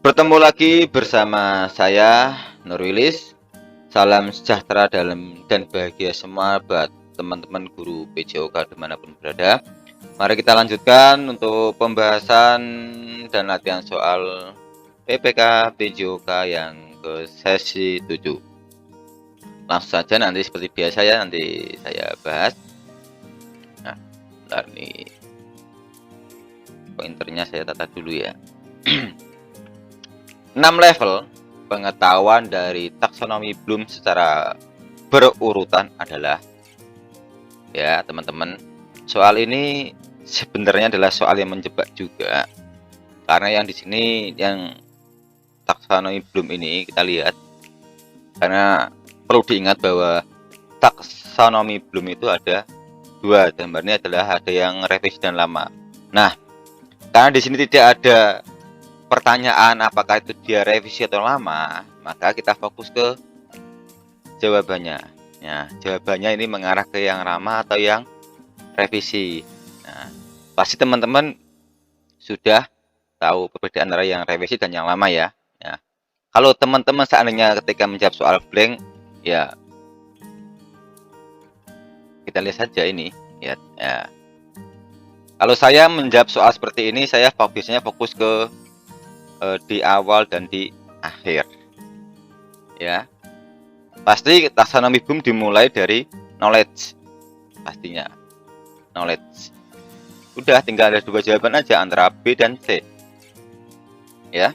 Bertemu lagi bersama saya Nurwilis. Salam sejahtera dalam dan bahagia semua buat teman-teman guru PJOK dimanapun berada. Mari kita lanjutkan untuk pembahasan dan latihan soal PPK PJOK yang ke sesi 7. Langsung saja, nanti seperti biasa ya, nanti saya bahas. Nah, bentar nih, pointernya saya tata dulu ya. 6 level pengetahuan dari taksonomi Bloom secara berurutan adalah, ya teman-teman, soal ini sebenarnya adalah soal yang menjebak juga, karena yang di sini yang taksonomi Bloom ini kita lihat, karena perlu diingat bahwa taksonomi Bloom itu ada dua, gambarnya adalah ada yang revisi dan lama. Nah, karena di sini tidak ada pertanyaan apakah itu dia revisi atau lama, maka kita fokus ke jawabannya. Ya, jawabannya ini mengarah ke yang lama atau yang revisi. Nah, pasti teman-teman sudah tahu perbedaan antara yang revisi dan yang lama ya. Ya. Kalau teman-teman seandainya ketika menjawab soal blank, ya kita lihat saja ini. Ya. Kalau saya menjawab soal seperti ini, saya biasanya fokus ke di awal dan di akhir, ya. Pasti taksonomi Bloom dimulai dari knowledge, pastinya knowledge. Udah tinggal ada dua jawaban aja, antara B dan C, ya.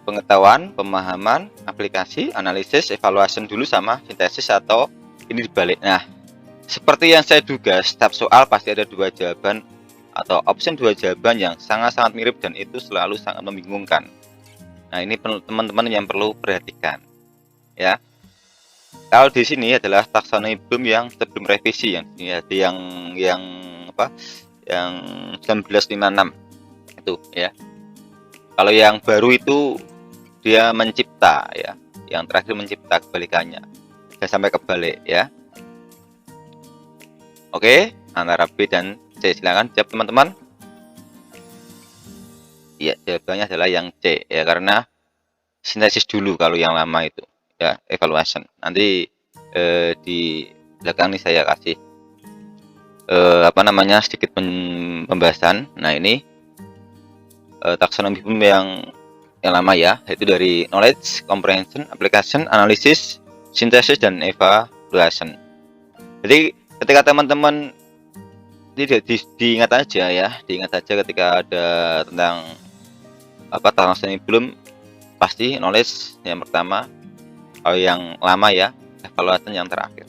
Pengetahuan, pemahaman, aplikasi, analisis, evaluation dulu sama sintesis, atau ini dibalik. Nah, seperti yang saya duga, setiap soal pasti ada dua jawaban atau option dua jawaban yang sangat-sangat mirip, dan itu selalu sangat membingungkan. Nah, ini teman-teman yang perlu perhatikan, ya. Kalau di sini adalah taksonomi Bloom yang sebelum revisi, yang ini ada yang apa? Yang 1956 itu, ya. Kalau yang baru itu dia mencipta, ya. Yang terakhir mencipta, kebalikannya. Saya sampai kebalik, ya. Oke, antara B dan C, silakan jawab teman-teman. Ya, jawabannya adalah yang C, ya, karena sintesis dulu kalau yang lama itu, ya, evaluation. Nanti di belakang ini saya kasih sedikit pembahasan. Nah, ini taksonomi Bloom yang lama ya, yaitu dari knowledge, comprehension, application, analysis, synthesis, dan evaluation. Jadi ketika teman-teman diingat aja ya, diingat aja ketika ada tentang taksonomi Bloom, pasti knowledge yang pertama, kalau yang lama ya evaluation yang terakhir.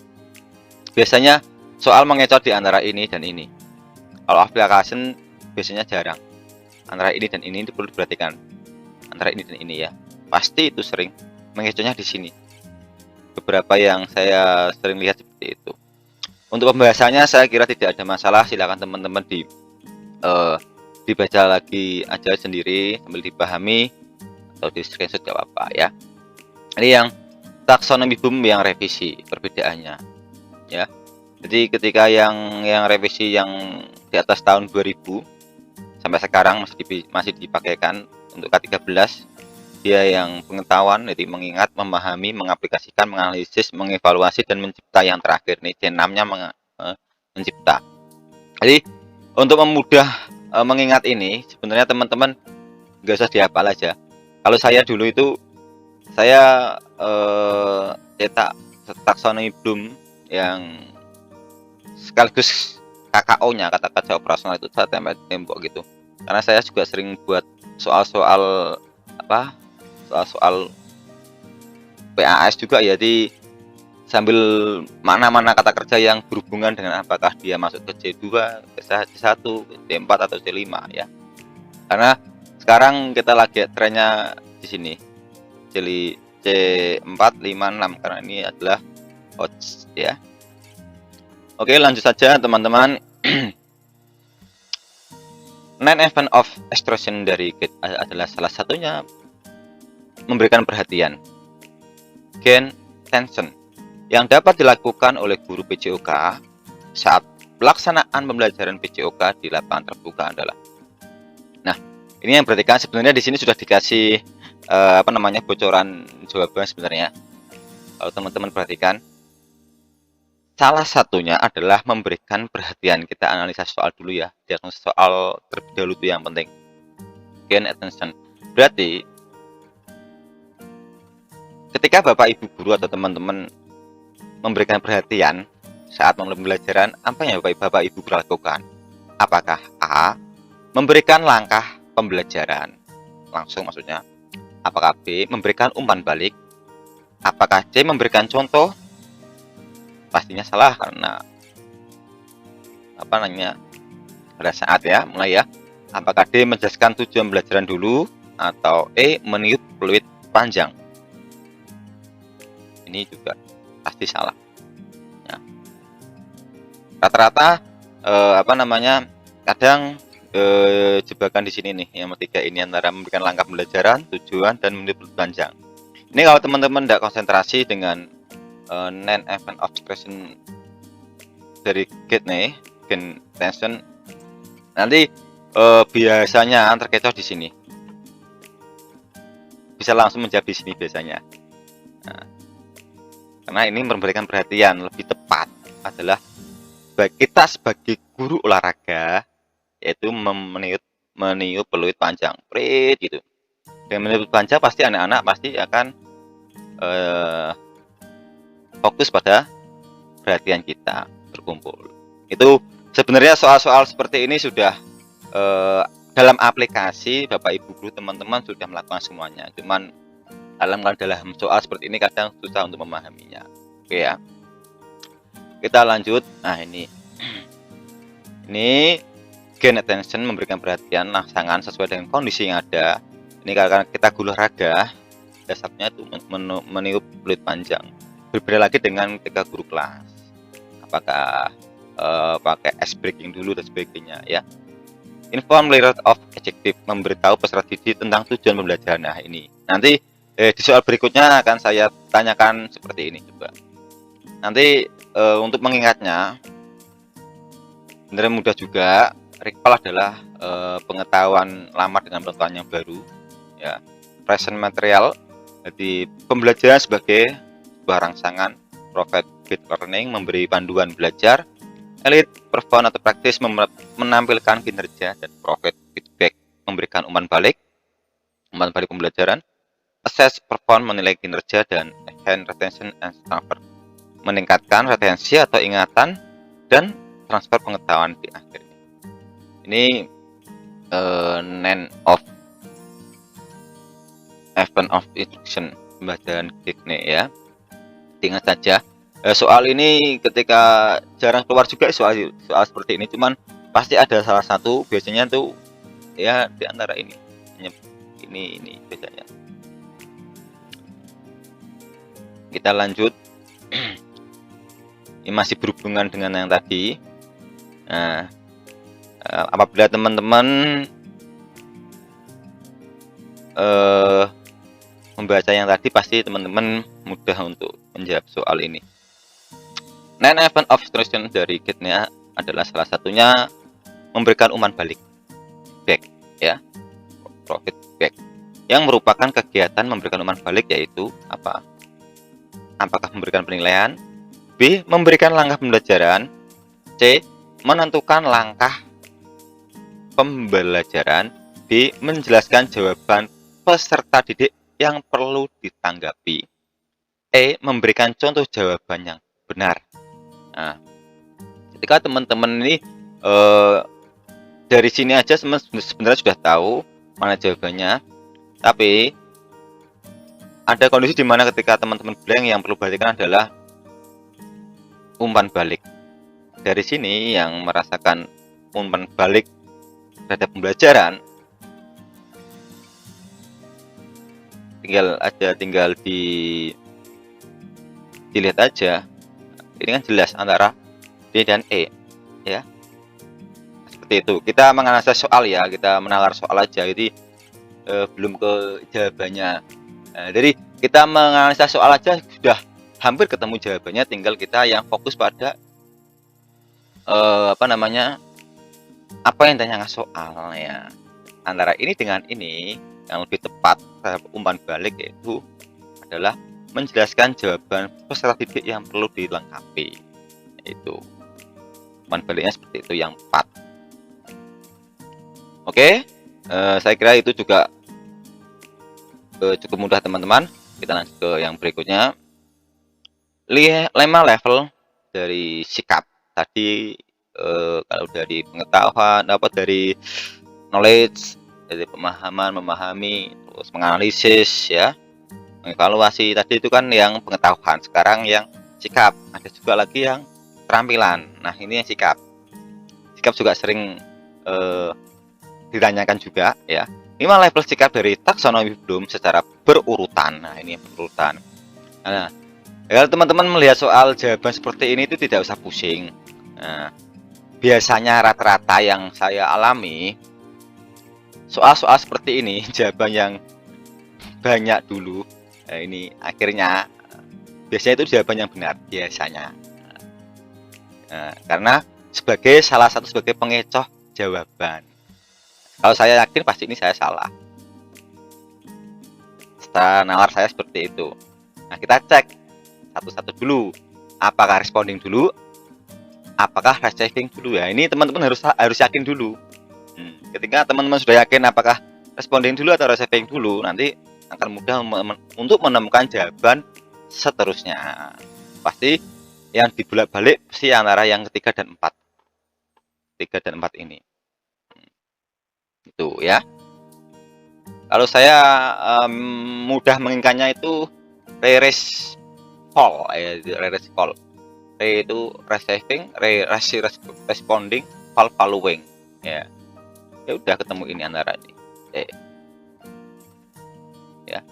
Biasanya soal mengecoh di antara ini dan ini. Kalau application biasanya jarang. Antara ini dan ini itu perlu diperhatikan. Antara ini dan ini ya, pasti itu sering mengecohnya di sini. Beberapa yang saya sering lihat seperti itu. Untuk pembahasannya saya kira tidak ada masalah, silakan teman-teman dibaca lagi aja sendiri sambil dipahami, atau di screenshot gak apa-apa ya. Ini yang taksonomi Bloom yang revisi, perbedaannya, ya. Jadi ketika yang revisi yang di atas tahun 2000 sampai sekarang masih dipakaikan untuk K13, dia yang pengetahuan, jadi mengingat, memahami, mengaplikasikan, menganalisis, mengevaluasi, dan mencipta yang terakhir nih, C6-nya mencipta. Jadi untuk memudah mengingat ini, sebenarnya teman-teman nggak usah dihafal aja. Kalau saya dulu itu saya cetak taksonomi Bloom yang sekaligus KKO-nya, kata kerja operasional, itu saya tempel tembok gitu, karena saya juga sering buat soal-soal soal PAS juga ya, di sambil mana-mana kata kerja yang berhubungan dengan apakah dia masuk ke C2, ke C1, C4 atau C5 ya. Karena sekarang kita lagi trennya di sini C4, 5, 6, karena ini adalah odds ya. Oke, lanjut saja teman-teman. 9 event of extrusion dari GATE adalah salah satunya memberikan perhatian. Gain tension yang dapat dilakukan oleh guru PJOK saat pelaksanaan pembelajaran PJOK di lapangan terbuka adalah. Nah, Ini yang perhatikan sebenarnya di sini sudah dikasih apa namanya bocoran jawaban sebenarnya. Kalau teman-teman perhatikan, salah satunya adalah memberikan perhatian. Kita analisa soal dulu ya, diagnosis soal terlebih dahulu itu yang penting. Gain attention. Berarti ketika Bapak Ibu guru atau teman-teman memberikan perhatian saat pembelajaran, apa yang Bapak Ibu guru lakukan? Apakah A. memberikan langkah pembelajaran langsung maksudnya? Apakah B. memberikan umpan balik? Apakah C. memberikan contoh? Pastinya salah karena apa namanya pada saat ya mulai ya. Apakah D. menjelaskan tujuan pembelajaran dulu atau E. meniup peluit panjang? Ini juga pasti salah. Ya. Rata-rata apa namanya kadang jebakan di sini nih yang ketiga ini antara memberikan langkah pembelajaran, tujuan dan meniup peluit panjang. Ini kalau teman-teman tidak konsentrasi dengan non-event obstruction dari gate nih, gain tension, nanti biasanya terkecoh di sini. Bisa langsung menjawab di sini biasanya. Nah, karena ini memberikan perhatian lebih tepat adalah kita sebagai guru olahraga yaitu meniup peluit panjang, prit gitu. Dengan meniup panjang pasti anak-anak pasti akan fokus pada perhatian kita berkumpul. Itu sebenarnya soal-soal seperti ini sudah dalam aplikasi Bapak Ibu guru teman-teman sudah melakukan semuanya. Cuman dalam soal seperti ini kadang susah untuk memahaminya. Oke ya. Kita lanjut. Nah ini gain attention, memberikan perhatian rangsangan sesuai dengan kondisi yang ada. Ini karena kita guru olahraga, dasarnya itu meniup peluit panjang. Berbeda lagi dengan ketika guru kelas, apakah pakai ice breaking dulu dan sebagainya ya. Inform leader of objective, memberitahu peserta didik tentang tujuan pembelajaran. Nah ini nanti di soal berikutnya akan saya tanyakan seperti ini coba. Nanti untuk mengingatnya benar mudah juga. Recall adalah pengetahuan lama dengan pengetahuan yang baru ya. Present material, jadi pembelajaran sebagai rangsangan. Provide learning, memberi panduan belajar. Elite perform atau praktis, menampilkan kinerja. Dan provide feedback, memberikan umpan balik pembelajaran. Assess perform, menilai kinerja. Dan enhance retention and transfer, meningkatkan retensi atau ingatan dan transfer pengetahuan di akhir. Ini name of event of instruction pembelajaran teknik ya. Ingat saja soal ini ketika jarang keluar juga soal seperti ini, cuman pasti ada salah satu biasanya tuh ya di antara ini biasanya. Kita lanjut. Ini masih berhubungan dengan yang tadi. Nah, apabila teman-teman membaca yang tadi pasti teman-teman mudah untuk menjawab soal ini. Nine event of instruction dari gate-nya adalah salah satunya memberikan umpan balik, back ya, profit back, yang merupakan kegiatan memberikan umpan balik yaitu apa? Apakah memberikan penilaian? B. Memberikan langkah pembelajaran. C. Menentukan langkah pembelajaran. D. Menjelaskan jawaban peserta didik yang perlu ditanggapi. E. Memberikan contoh jawaban yang benar. Nah, ketika teman-teman ini dari sini aja sebenarnya sudah tahu mana jawabannya, tapi ada kondisi di mana ketika teman-teman blank yang perlu perhatikan adalah umpan balik. Dari sini yang merasakan umpan balik terhadap pembelajaran tinggal dilihat aja. Ini kan jelas antara D dan E ya. Seperti itu. Kita menganalisa soal ya, kita menalar soal aja. Jadi belum ke jawabannya. Nah, jadi kita menganalisa soal aja sudah hampir ketemu jawabannya, tinggal kita yang fokus pada apa yang ditanya soal ya. antara ini dengan ini yang lebih tepat terhadap umpan balik yaitu adalah menjelaskan jawaban peserta didik yang perlu dilengkapi. Itu umpan baliknya seperti itu yang 4. Oke, saya kira itu juga cukup mudah teman-teman. Kita lanjut ke yang berikutnya. 5 level dari sikap tadi, kalau dari pengetahuan, dari knowledge, dari pemahaman, memahami, terus menganalisis ya, mengevaluasi tadi itu kan yang pengetahuan. Sekarang yang sikap, ada juga lagi yang keterampilan. Nah ini yang sikap. Sikap juga sering ditanyakan juga ya. 5 level sikap dari taksonomi Bloom secara berurutan. Nah ini berurutan. Nah, kalau teman-teman melihat soal jawaban seperti ini itu tidak usah pusing. Nah, biasanya rata-rata yang saya alami soal-soal seperti ini jawaban yang banyak dulu, nah ini akhirnya biasanya itu jawaban yang benar biasanya. Nah, karena sebagai pengecoh jawaban. Kalau saya yakin pasti ini saya salah. Setelah nalar saya seperti itu. Nah kita cek satu-satu dulu. Apakah responding dulu? Apakah receiving dulu ya? Ini teman-teman harus yakin dulu. Ketika teman-teman sudah yakin apakah responding dulu atau receiving dulu, nanti akan mudah untuk menemukan jawaban seterusnya. Pasti yang dibulak-balik pasti antara yang ketiga dan 4. 3 dan 4 ini. Itu ya. Kalau saya mudah mengingatnya itu re-respond, re-respond. Re itu receiving, responding, following. Ya. Ya udah ketemu ini antara ini. Ya.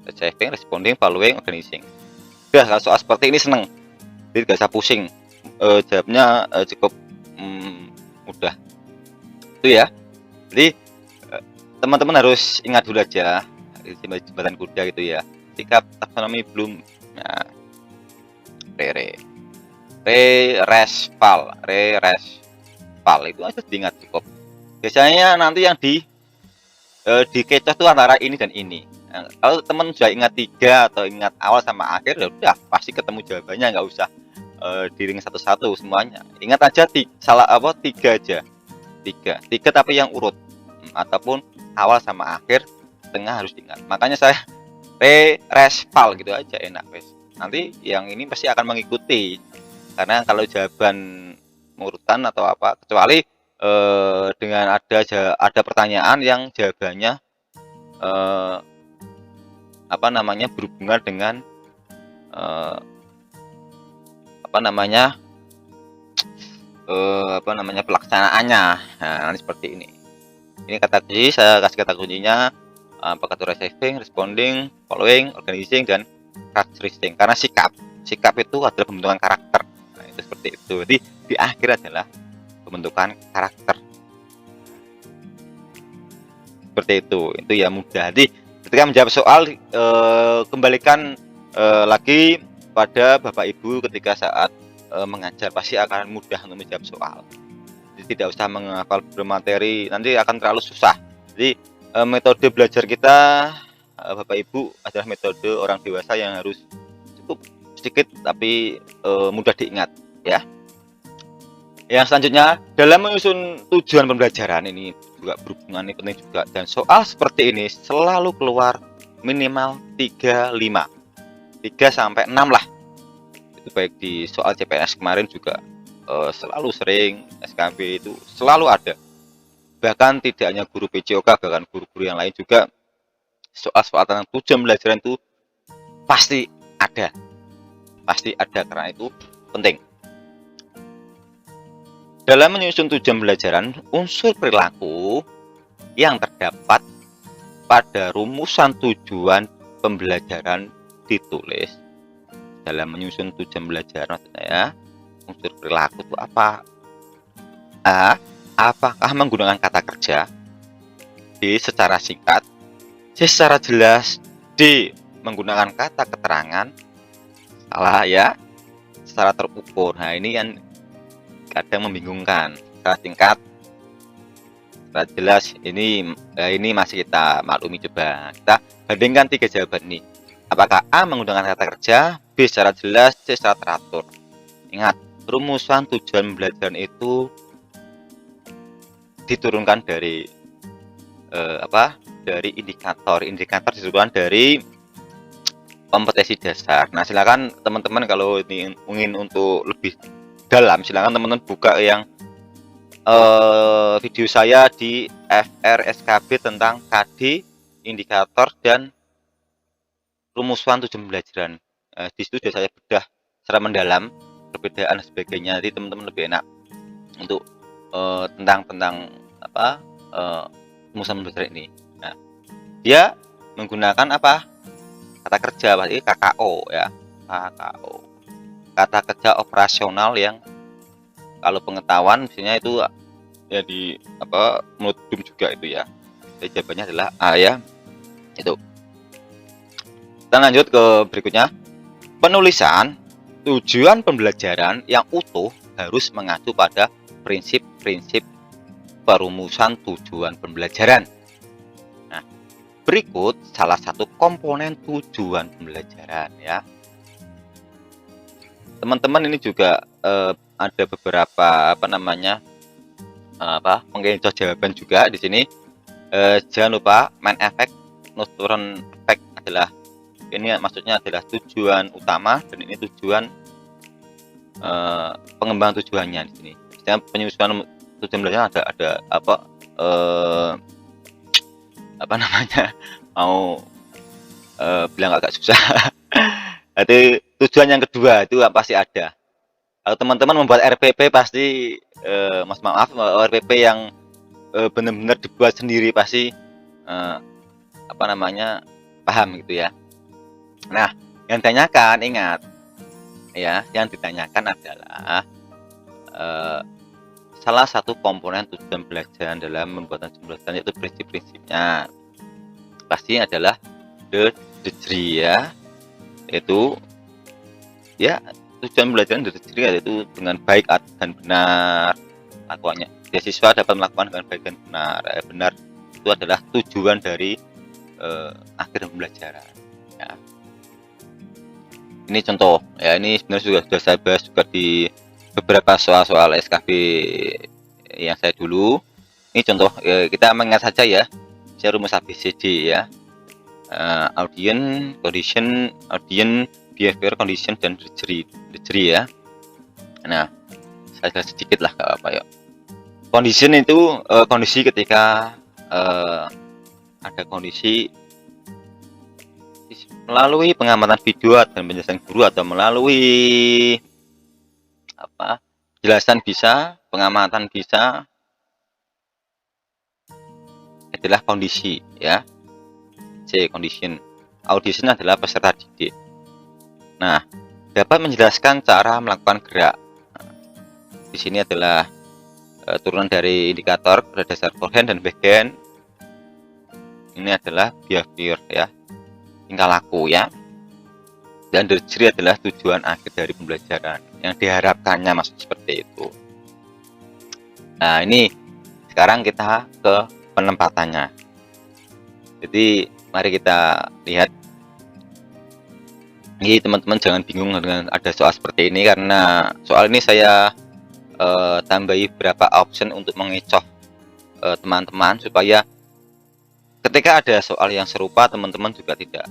Receiving, responding, following, organizing. Udah kalau soal seperti ini seneng. Jadi gak usah pusing. Jawabnya cukup mudah. Itu ya. Jadi teman-teman harus ingat dulu aja jembatan kuda gitu ya. Sikap taksonomi Bloom. Nah, respal itu aja diingat cukup. Biasanya nanti yang dikecoh itu antara ini dan ini. Nah, kalau teman sudah ingat 3 atau ingat awal sama akhir ya udah pasti ketemu jawabannya, nggak usah diring satu-satu semuanya. Ingat aja 3 aja. 3 tapi yang urut ataupun awal sama akhir, tengah harus diingat. Makanya saya respal gitu aja enak wes. Nanti yang ini pasti akan mengikuti. Karena kalau jawaban urutan atau apa, kecuali dengan ada pertanyaan yang jawabannya berhubungan dengan pelaksanaannya. Nah, nanti seperti ini. Ini kata kunci, saya kasih kata kuncinya apakah itu receiving, responding, following, organizing, dan characteristic. Karena sikap itu adalah pembentukan karakter. Nah, itu seperti itu. Jadi di akhir adalah pembentukan karakter. Seperti itu ya mudah. Jadi ketika menjawab soal kembalikan lagi pada Bapak Ibu ketika saat mengajar, pasti akan mudah untuk menjawab soal. Jadi tidak usah menghafal bermateri, nanti akan terlalu susah. Jadi metode belajar kita Bapak Ibu adalah metode orang dewasa yang harus cukup sedikit tapi mudah diingat ya. Yang selanjutnya, dalam menyusun tujuan pembelajaran, ini juga berhubungan, ini penting juga, dan soal seperti ini selalu keluar minimal 3 sampai 6 lah. Itu baik di soal CPNS kemarin juga selalu sering, SKB itu selalu ada. Bahkan tidak hanya guru PJOK, bahkan guru-guru yang lain juga soal-soal tentang tujuan pembelajaran itu pasti ada karena itu penting. Dalam menyusun tujuan pembelajaran, unsur perilaku yang terdapat pada rumusan tujuan pembelajaran ditulis. Dalam menyusun tujuan pembelajaran, maksudnya ya, unsur perilaku itu apa? A. Apakah menggunakan kata kerja? B. Secara singkat. C. Secara jelas. D. Menggunakan kata keterangan. Salah ya. Secara terukur. Nah ini kan kadang membingungkan. Secara singkat jelas ini masih kita maklumi. Coba kita bandingkan 3 jawaban ini. Apakah A menggunakan kata kerja, B secara jelas, C secara teratur? Ingat, rumusan tujuan pembelajaran itu diturunkan dari dari indikator diturunkan dari kompetensi dasar. Nah, silakan teman-teman kalau ini ingin untuk lebih dalam, silakan teman-teman buka yang video saya di FRSKB tentang KD, indikator dan rumusan tujuan pembelajaran. Di situ sudah saya bedah secara mendalam perbedaan dan sebagainya. Jadi teman-teman lebih enak untuk tentang rumusan pembelajaran ini. Nah, dia menggunakan kata kerja, berarti KKO ya, KKO, kata kerja operasional yang kalau pengetahuan misalnya itu ya di menurut BIM juga itu ya. Jadi jawabannya adalah A ya. Itu. Kita lanjut ke berikutnya. Penulisan tujuan pembelajaran yang utuh harus mengacu pada prinsip-prinsip perumusan tujuan pembelajaran. Nah, berikut salah satu komponen tujuan pembelajaran ya. Teman-teman ini juga ada beberapa pengecoh jawaban juga di sini. Jangan lupa main effect, nocturne effect adalah ini maksudnya adalah tujuan utama dan ini tujuan pengembang tujuannya di sini. Misalnya penyusunan tujuan belajar ada mau bilang agak susah. Jadi tujuan yang kedua itu pasti ada. Kalau teman-teman membuat RPP pasti RPP yang benar-benar dibuat sendiri pasti paham gitu ya. Nah, yang ditanyakan ingat ya, yang ditanyakan adalah salah satu komponen tujuan pembelajaran dalam pembuatan pembelajaran yaitu prinsip-prinsipnya. Pasti adalah the degree ya, yaitu ya tujuan pembelajaran the degree yaitu dengan baik dan benar lakuannya. Siswa dapat melakukan dengan baik dan benar. Benar itu adalah tujuan dari akhir pembelajaran. Ya. Ini contoh ya, ini sebenarnya sudah saya bahas juga di beberapa soal-soal SKB yang saya dulu. Ini contoh kita mengingat saja ya, saya rumus ABCD ya, audience, condition, behavior, condition dan degree ya. Nah, saya jelas sedikit lah, gak apa ya. Condition itu kondisi ketika ada kondisi melalui pengamatan video dan penjelasan guru atau melalui penjelasan bisa, pengamatan bisa, adalah kondisi ya. C, condition. Audition adalah peserta didik. Nah, dapat menjelaskan cara melakukan gerak. Di sini adalah turunan dari indikator berdasar forehand dan backhand. Ini adalah behavior ya, tingkah laku ya. Dan degree adalah tujuan akhir dari pembelajaran yang diharapkannya, maksud seperti itu. Nah, ini sekarang kita ke penempatannya. Jadi mari kita lihat. Ini teman-teman jangan bingung dengan ada soal seperti ini, karena soal ini saya tambahi beberapa option untuk mengecoh teman-teman supaya ketika ada soal yang serupa teman-teman juga tidak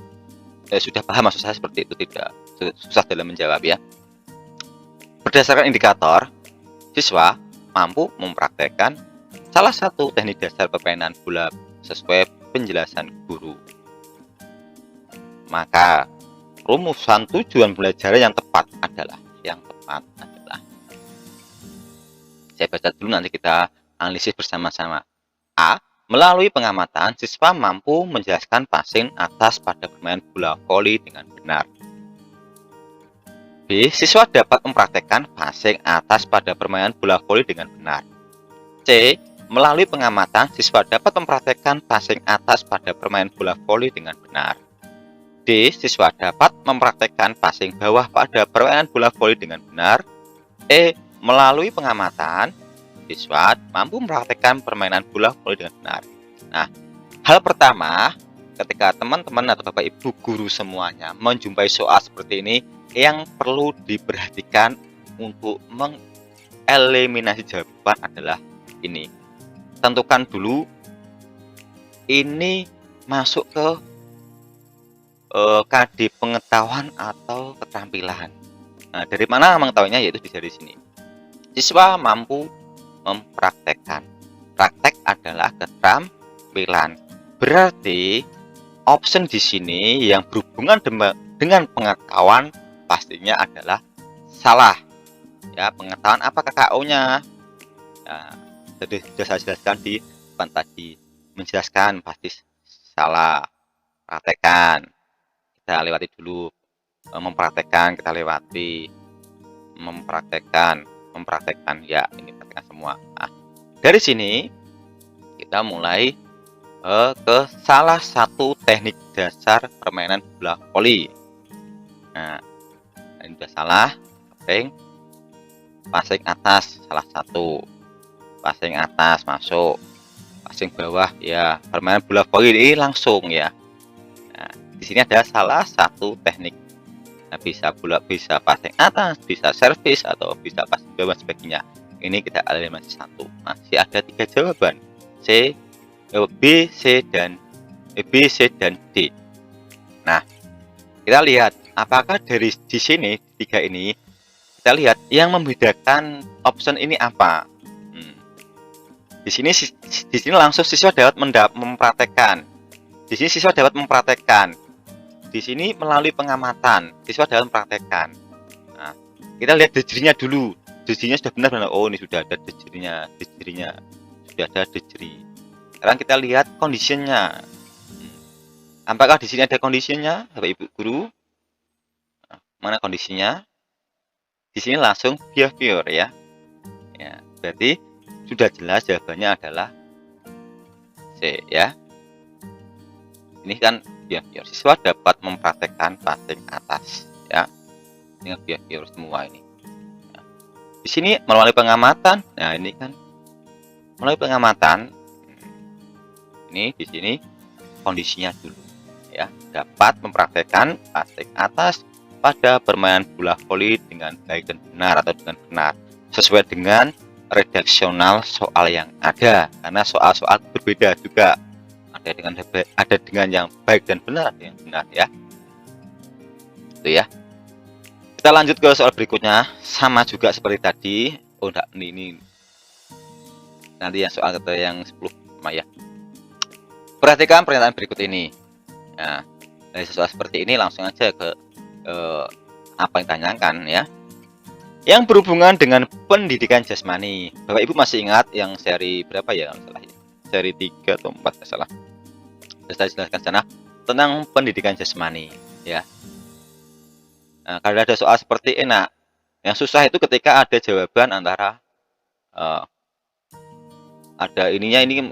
sudah paham, maksud saya seperti itu, tidak susah dalam menjawab ya. Berdasarkan indikator, siswa mampu mempraktekkan salah satu teknik dasar permainan bola sesuai penjelasan guru. Maka rumusan tujuan pembelajaran yang tepat adalah saya baca dulu, nanti kita analisis bersama-sama. A. Melalui pengamatan, siswa mampu menjelaskan passing atas pada permainan bola voli dengan benar. B. Siswa dapat mempraktekkan passing atas pada permainan bola voli dengan benar. C. Melalui pengamatan, siswa dapat mempraktekkan passing atas pada permainan bola voli dengan benar. D. Siswa dapat mempraktekkan passing bawah pada permainan bola voli dengan benar. E. Melalui pengamatan, siswa mampu mempraktekkan permainan bola voli dengan benar. Nah, hal pertama ketika teman-teman atau Bapak Ibu guru semuanya menjumpai soal seperti ini, yang perlu diperhatikan untuk mengeliminasi jawaban adalah ini. Tentukan dulu ini masuk ke KD pengetahuan atau keterampilan. Nah, dari mana mengetahuinya? Yaitu dari sini. Siswa mampu mempraktekkan. Praktek adalah keterampilan. Berarti option di sini yang berhubungan dengan pengetahuan pastinya adalah salah. Ya, pengetahuan apa KKO-nya? Nah, sudah saya jelaskan di depan tadi. Menjelaskan pasti salah. Praktekkan. Kita lewati dulu. Mempraktekkan kita lewati. Mempraktekkan ya, ini praktekkan semua. Nah, dari sini kita mulai ke salah satu teknik dasar permainan bola voli. Nah, ini sudah salah. Passing atas salah satu, passing atas masuk, passing bawah ya, permainan bola voli ini langsung ya. Nah, di sini ada salah satu teknik. Nah, bisa passing atas, bisa servis atau bisa passing bawah sebagainya. Ini kita eliminasi satu. Masih ada 3 jawaban. B, C, dan D. Nah, kita lihat apakah dari di sini 3 ini kita lihat yang membedakan option ini apa. Di sini langsung siswa dapat mempraktekkan. Di sini siswa dapat mempraktekkan. Di sini melalui pengamatan siswa dapat mempraktekkan. Nah, kita lihat dejerinya dulu. Dejerinya sudah benar-benar. Oh, ini sudah ada dejerinya. Sudah ada dejeri. Sekarang kita lihat kondisinya. Apakah di sini ada kondisinya, Bapak Ibu guru? Mana kondisinya? Di sini langsung behavior ya. Ya, berarti sudah jelas jawabannya adalah C ya. Ini kan behavior. Siswa dapat mempraktekkan passing atas ya. Ini behavior semua ini. Nah, di sini melalui pengamatan. Nah, ini kan melalui pengamatan. Ini di sini kondisinya dulu ya, dapat mempraktekkan passing atas pada permainan bola voli dengan baik dan benar atau dengan benar sesuai dengan redaksional soal yang ada, karena soal-soal berbeda juga, ada dengan yang baik dan benar, ada yang benar ya. Itu ya. Kita lanjut ke soal berikutnya, sama juga seperti tadi. Oh enggak, ini nanti yang soal yang 10 ya. Perhatikan pernyataan berikut ini. Nah, dari soal seperti ini langsung aja ke apa yang ditanyakan ya. Yang berhubungan dengan pendidikan jasmani. Bapak Ibu masih ingat yang seri berapa ya kalau salah ya? Seri 3 atau 4 kalau salah. Saya jelaskan sana tentang pendidikan jasmani ya. Nah, kalau ada soal seperti ini, yang susah itu ketika ada jawaban antara ada ininya, ini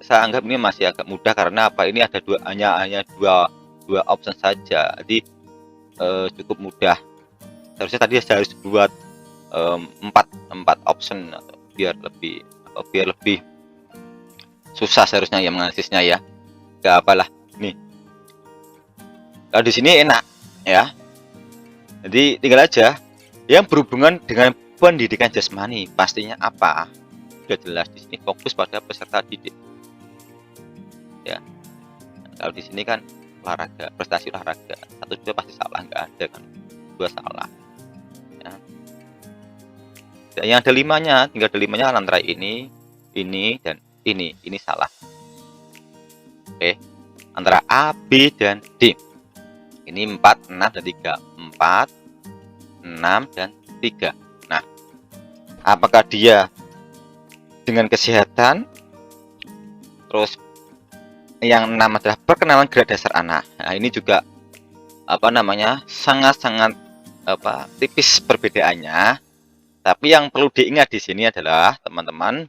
saya anggap ini masih agak mudah karena apa, ini ada hanya dua option saja, jadi cukup mudah. Seharusnya tadi saya harus buat 4 option biar lebih susah seharusnya ya menganalisisnya ya. Gak apalah, nih kalau di sini enak ya, jadi tinggal aja yang berhubungan dengan pendidikan jasmani pastinya apa, sudah jelas. Di sini fokus pada peserta didik ya. Kalau di sini kan olahraga, prestasi olahraga, 1-2 pasti salah, nggak ada kan 2 salah ya. Dan yang ada 5-nya, tinggal ada 5-nya antara ini dan ini salah. Oke, antara A, B, dan D. Ini 4, 6, dan 3. 4, 6, dan 3. Nah, apakah dia dengan kesehatan? Terus yang 6 adalah perkenalan gerak dasar anak. Nah, ini juga sangat-sangat tipis perbedaannya. Tapi yang perlu diingat di sini adalah teman-teman,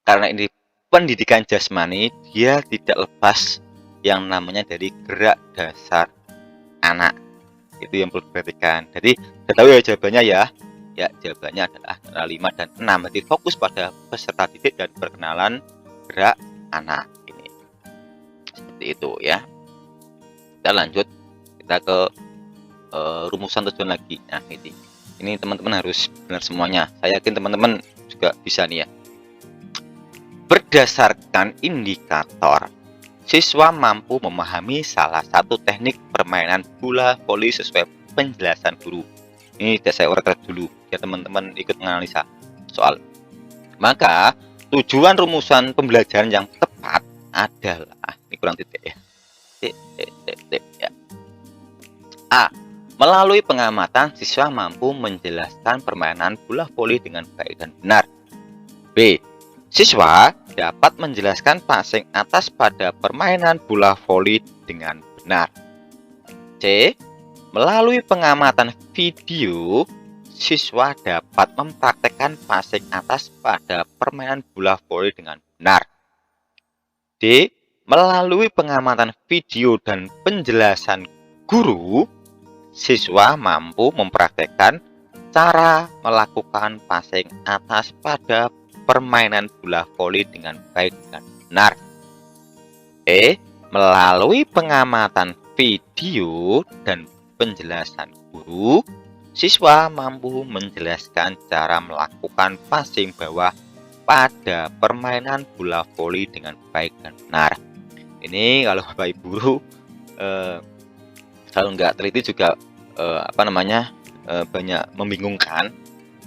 karena ini pendidikan jasmani, dia tidak lepas yang namanya dari gerak dasar anak. Itu yang perlu diperhatikan. Jadi sudah tahu ya jawabannya ya. Ya, jawabannya adalah antara 5 dan 6. Jadi fokus pada peserta didik dan perkenalan gerak anak ini. Seperti itu ya. Kita lanjut, kita ke rumusan tujuan lagi. Nah, ini teman-teman harus benar semuanya. Saya yakin teman-teman juga bisa nih ya. Berdasarkan indikator, siswa mampu memahami salah satu teknik permainan bola voli sesuai penjelasan guru. Ini sudah saya uraikan dulu ya, teman-teman ikut menganalisa soal. Maka tujuan rumusan pembelajaran yang tepat adalah, ini kurang titik ya. Titik ya. A. Melalui pengamatan, siswa mampu menjelaskan permainan bola voli dengan baik dan benar. B. Siswa dapat menjelaskan passing atas pada permainan bola voli dengan benar. C. Melalui pengamatan video, siswa dapat mempraktekkan passing atas pada permainan bola voli dengan benar. D. Melalui pengamatan video dan penjelasan guru, siswa mampu mempraktekkan cara melakukan passing atas pada permainan bola voli dengan baik dan benar. E. Melalui pengamatan video dan penjelasan guru, siswa mampu menjelaskan cara melakukan passing bawah pada permainan bola voli dengan baik dan benar. Ini kalau Bapak Ibu guru kalau nggak teliti juga banyak membingungkan.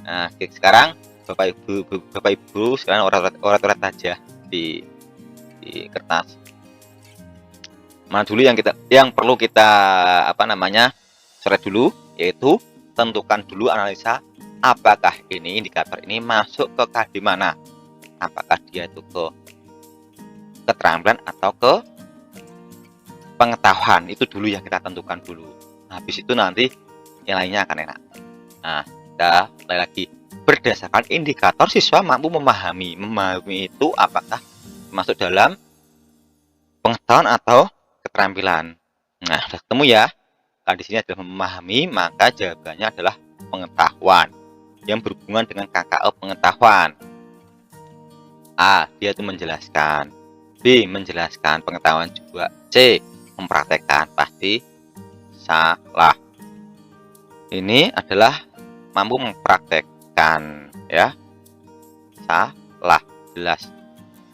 Nah, sekarang Bapak Ibu sekarang orat-orat aja di kertas. Mana dulu yang perlu kita coret dulu, yaitu tentukan dulu analisa apakah ini indikator ini masuk ke KD mana, apakah dia itu ke keterampilan atau ke pengetahuan. Itu dulu yang kita tentukan dulu. Habis itu nanti yang lainnya akan enak. Nah, kita mulai lagi. Berdasarkan indikator, siswa mampu memahami itu apakah masuk dalam pengetahuan atau keterampilan. Nah, sudah ketemu ya. Kalau di sini adalah memahami, maka jawabannya adalah pengetahuan yang berhubungan dengan KKO pengetahuan. A. Dia itu menjelaskan. B. Menjelaskan pengetahuan juga. C. Mempraktekkan. Pasti salah. Ini adalah mampu mempraktekkan ya. Salah, jelas.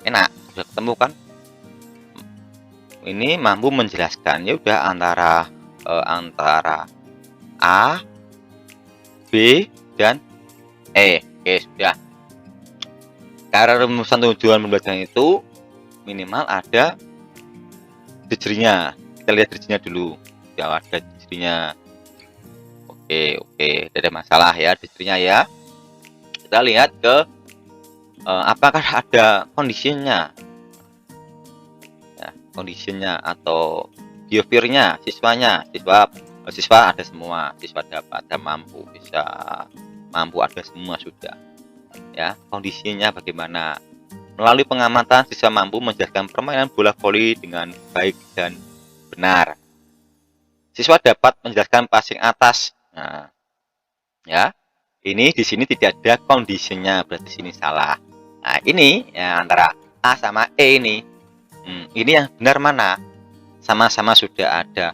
Enak, sudah ketemu kan? Ini mampu menjelaskan, ya udah antara A, B dan E. Oke, sudah. Karena rumusan tujuan pembelajaran itu minimal ada dijerinya. Kita lihat dijerinya dulu. Ya, ada dijerinya. Oke, tidak ada masalah ya dijerinya ya. Kita lihat ke apakah ada kondisinya. Kondisinya atau behaviornya siswa ada semua, siswa dapat dan mampu, bisa mampu ada semua sudah ya. Kondisinya bagaimana? Melalui pengamatan, siswa mampu menjelaskan permainan bola voli dengan baik dan benar. Siswa dapat menjelaskan passing atas. Nah, ya ini di sini tidak ada kondisinya, berarti sini salah. Nah, ini ya antara A sama E ini. Ini yang benar mana? Sama-sama sudah ada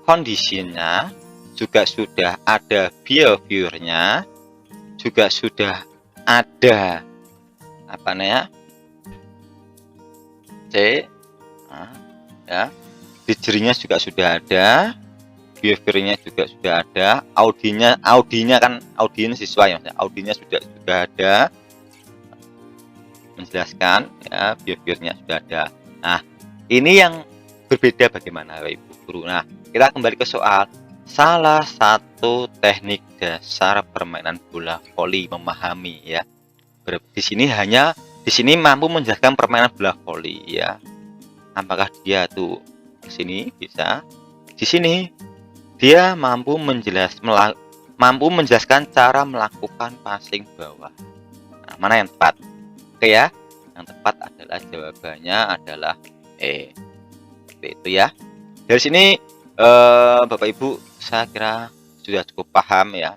kondisinya, juga sudah ada behaviornya, juga sudah ada C, ya, dijerinya juga sudah ada, behaviornya juga sudah ada, audinya kan audien siswa ya, audinya sudah ada, menjelaskan ya, behaviornya sudah ada. Nah, ini yang berbeda bagaimana Bapak Ibu guru. Nah, kita kembali ke soal salah satu teknik dasar permainan bola voli, memahami ya. Di sini mampu menjelaskan permainan bola voli ya. Apakah dia tuh ke sini bisa? Di sini dia mampu menjelaskan cara melakukan passing bawah. Nah, mana yang tepat? Oke ya. Yang tepat adalah jawabannya adalah E. Seperti itu ya. Dari sini Bapak Ibu saya kira sudah cukup paham ya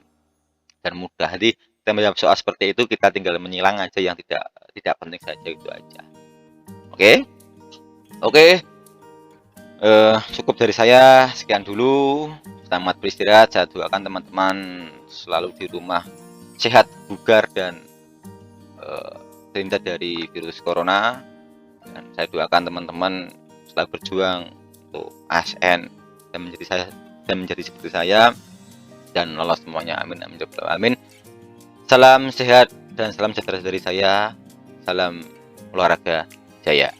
dan mudah. Jadi kita menjawab soal seperti itu, kita tinggal menyilang aja yang tidak penting saja, itu aja. Oke? Oke, cukup dari saya, sekian dulu. Selamat beristirahat, saya doakan teman-teman selalu di rumah sehat, bugar, dan terhindar dari virus corona. Dan saya doakan teman-teman selalu berjuang untuk ASN dan menjadi seperti saya dan lolos semuanya. Amin amin ya rabbal alamin. Salam sehat dan salam sejahtera dari saya. Salam olahraga jaya.